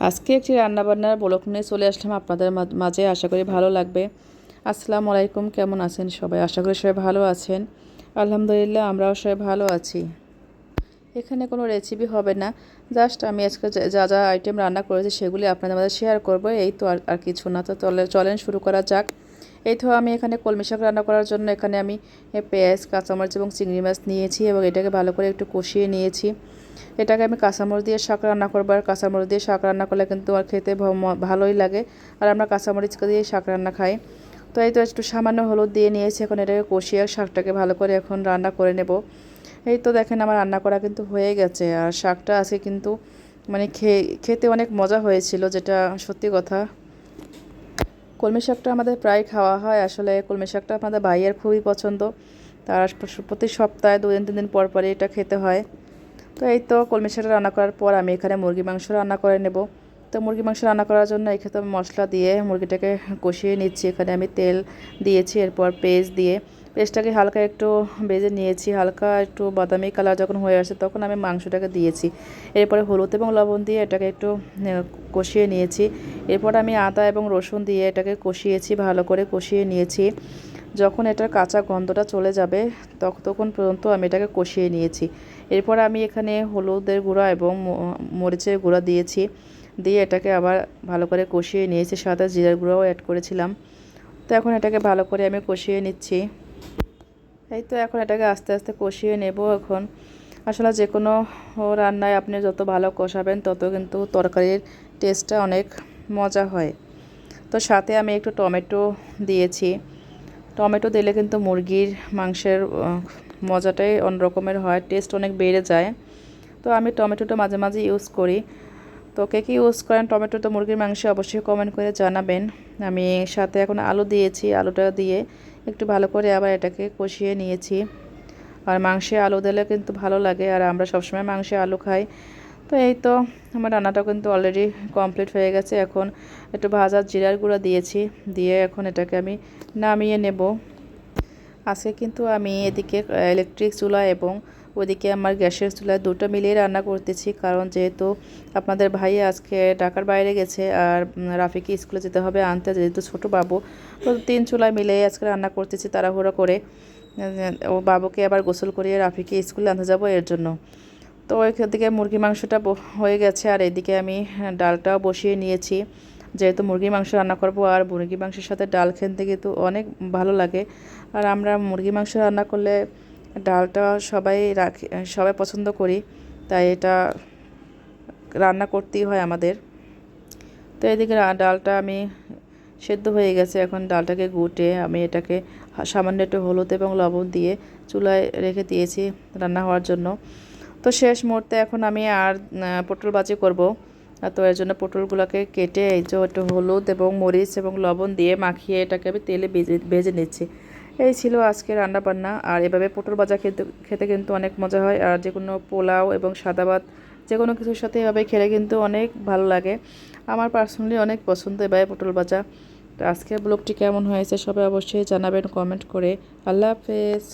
আজকে একটি রান্নাবান্নার ব্লগ নিয়ে চলে আসলাম আপনাদের মাঝে। আশা করি ভালো লাগবে। আসসালামু আলাইকুম, কেমন আছেন সবাই? আশা করি সবাই ভালো আছেন। আলহামদুলিল্লাহ, আমরাও সবাই ভালো আছি। এখানে কোনো রেসিপি হবে না, জাস্ট আমি আজকে যা যা আইটেম রান্না করেছি সেগুলি আপনাদের মাঝে শেয়ার করব। এই তো আর কিছু না। তো চলেন শুরু করা যাক। এই তো আমি এখানে কলমি শাক রান্না করার জন্য এখানে আমি পেঁয়াজ, কাঁচামরিচ এবং চিংড়ি মাছ নিয়েছি এবং এটাকে ভালো করে একটু কষিয়ে নিয়েছি। এটাকে আমি কাঁচামরিচ দিয়ে শাক রান্না করবো, আর কাঁচামরিচ দিয়ে শাক রান্না করলে কিন্তু আর খেতে ভালোই লাগে। আর আমরা কাঁচামরিচ দিয়ে শাক রান্না খাই। তো এই তো একটু সামান্য হলুদ দিয়ে নিয়েছি। এখন এটাকে কষিয়ে শাকটাকে ভালো করে এখন রান্না করে নেব। এই তো দেখেন আমার রান্না করা কিন্তু হয়ে গেছে। আর শাকটা আজকে কিন্তু মানে খেতে অনেক মজা হয়েছিল, যেটা সত্যি কথা। কলমি শাকটা আমাদের প্রায় খাওয়া হয়। আসলে কলমি শাকটা আপনাদের ভাইয়ের খুবই পছন্দ। তার প্রতি সপ্তাহে 2 দিন 3 দিন পর পরই এটা খেতে হয়। তো এই তো কলমি শাকটা রান্না করার পর আমি এখানে মুরগি মাংস রান্না করে নেব। তো মুরগি মাংস রান্না করার জন্য এখানে আমি মশলা দিয়ে মুরগিটাকে কষিয়ে নিচ্ছি। এখানে আমি তেল দিয়েছি, এরপর পেস্টটাকে হালকা একটু ভেজে নিয়েছি। হালকা একটু বাদামি কালার যখন হয়ে আসে তখন আমি মাংসটাকে দিয়েছি। এরপরে হলুদ এবং লবণ দিয়ে এটাকে একটু কষিয়ে নিয়েছি। এরপর আমি আদা এবং রসুন দিয়ে এটাকে কষিয়েছি, ভালো করে কষিয়ে নিয়েছি। যখন এটার কাঁচা গন্ধটা চলে যাবে তখন পর্যন্ত আমি এটাকে কষিয়ে নিয়েছি। এরপর আমি এখানে হলুদের গুঁড়া এবং মরিচের গুঁড়া দিয়েছি, দিয়ে এটাকে আবার ভালো করে কষিয়ে নিয়েছি। সাথে জিরার গুঁড়াও অ্যাড করেছিলাম। তো এখন এটাকে ভালো করে আমি কষিয়ে নিচ্ছি। এই তো এখন এটাকে আস্তে আস্তে কষিয়ে নেব। এখন আসলে যে কোনো রান্নায় আপনি যত ভালো কষাবেন তত কিন্তু তরকারির টেস্টটা অনেক মজা হয়। তো সাথে আমি একটু টমেটো দিয়েছি। টমেটো দিলে কিন্তু মুরগির মাংসের মজাটাই অন্যরকমের হয়, টেস্ট অনেক বেড়ে যায়। তো আমি টমেটোটা মাঝে মাঝে ইউজ করি। তো কে কী ইউজ করেন টমেটোটা মুরগির মাংসে অবশ্যই কমেন্ট করে জানাবেন। আমি সাথে এখন আলু দিয়েছি, আলুটা দিয়ে একটু ভালো করে আবার এটাকে কষিয়ে নিয়েছি। আর মাংসে আলু দিলে কিন্তু ভালো লাগে, আর আমরা সবসময় মাংসে আলু খাই। তো এই তো আমার রান্নাটা কিন্তু অলরেডি কমপ্লিট হয়ে গেছে। এখন একটু ভাজা জিরার গুঁড়া দিয়েছি, দিয়ে এখন এটাকে আমি নামিয়ে নেব। আজকে কিন্তু আমি এদিকে ইলেকট্রিক চুলা এবং ওইদিকে আমার গ্যাসের চুলায় দুটো মিলিয়ে রান্না করতেছি, কারণ যেহেতু আপনাদের ভাই আজকে ঢাকার বাইরে গেছে আর রাফিকে স্কুলে যেতে হবে আনতে, যেহেতু ছোটো বাবু। তো 3 চুলায় মিলে আজকে রান্না করতেছি তাড়াহুড়ো করে। ও বাবুকে আবার গোসল করিয়ে রাফিকে স্কুলে আনতে যাব এর জন্য। তো ওইদিকে মুরগি মাংসটা হয়ে গেছে, আর এদিকে আমি ডালটাও বসিয়ে নিয়েছি। যেহেতু মুরগি মাংস রান্না করব, আর মুরগি মাংসের সাথে ডাল খেতে কিন্তু অনেক ভালো লাগে। আর আমরা মুরগি মাংস রান্না করলে ডালটা সবাই পছন্দ করি, তাই এটা রান্না করতেই হয় আমাদের। তো এদিকে ডালটা আমি সেদ্ধ হয়ে গেছে। এখন ডালটাকে গুটে আমি এটাকে সামান্য একটু হলুদ এবং লবণ দিয়ে চুলায় রেখে দিয়েছি রান্না হওয়ার জন্য। তো শেষ মুহূর্তে এখন আমি আর পটল ভাজি করব। তো এর জন্য পটলগুলোকে কেটে এই যে একটু হলুদ এবং মরিচ এবং লবণ দিয়ে মাখিয়ে এটাকে আমি তেলে ভেজে নিচ্ছি। এই ছিল আজকে রান্নাবান্না। আর এভাবে পটল ভাজা খেতে কিন্তু অনেক মজা হয়। আর যে কোনো পোলাও এবং সাদা ভাত যে কোনো কিছুর সাথে এভাবে খেলে কিন্তু অনেক ভালো লাগে। আমার পার্সোনালি অনেক পছন্দ এভাবে পটল ভাজা। তো আজকের ব্লগটি কেমন হয়েছে সবাই অবশ্যই জানাবেন কমেন্ট করে। আল্লাহ হাফেজ।